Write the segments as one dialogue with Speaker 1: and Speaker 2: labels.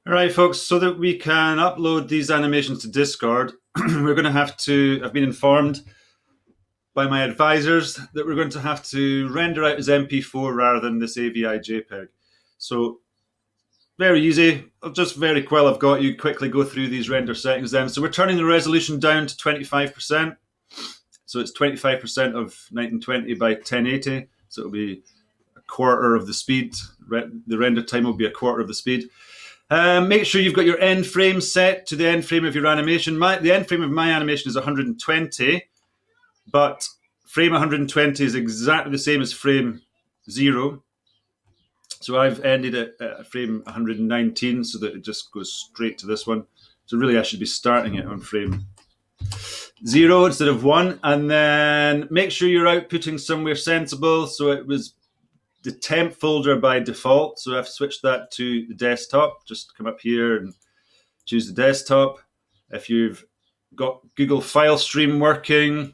Speaker 1: All right, folks, so that we can upload these animations to Discord, we're going to have to, I've been informed by my advisors that we're going to have to render out as MP4 rather than this AVI JPEG. So very easy. I've got you quickly go through these render settings then. So we're turning the resolution down to 25%. So it's 25% of 1920 by 1080. So it'll be a quarter of the speed. The render time will be a quarter of the speed. Make sure you've got your end frame set to the end frame of your animation. The end frame of my animation is 120, but frame 120 is exactly the same as frame 0. So I've ended it at frame 119 so that it just goes straight to this one. So really I should be starting it on frame 0 instead of 1. And then make sure you're outputting somewhere sensible. So it was the temp folder by default. So I've switched that to the desktop. Just come up here and choose the desktop. If you've got Google File Stream working,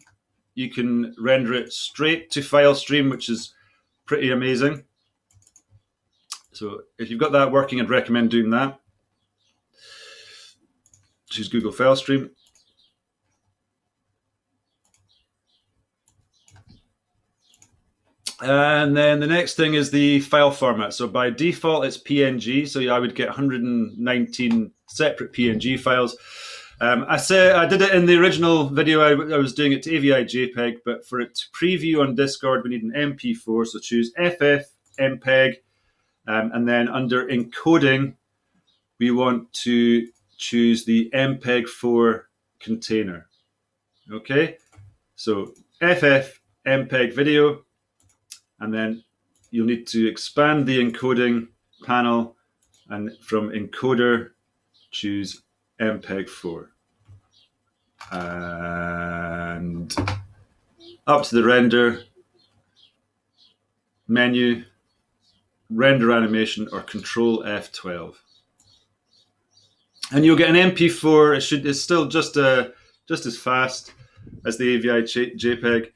Speaker 1: you can render it straight to File Stream, which is pretty amazing. So if you've got that working, I'd recommend doing that. Choose Google File Stream. And then the next thing is the file format. So by default, it's PNG. So I would get 119 separate PNG files. I did it in the original video. I was doing it to AVI JPEG, but for it to preview on Discord, we need an MP4. So choose FFmpeg. And then under encoding, we want to choose the MPEG-4 container. Okay, so FFmpeg video. And then you'll need to expand the encoding panel, and from encoder, choose MPEG-4. And up to the render menu, render animation, or Control F12. And you'll get an MP4. It's still just as fast as the AVI JPEG.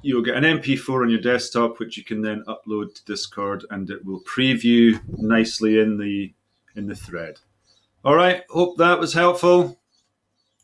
Speaker 1: You'll get an MP4 on your desktop, which you can then upload to Discord, and it will preview nicely in the thread. All right, hope that was helpful.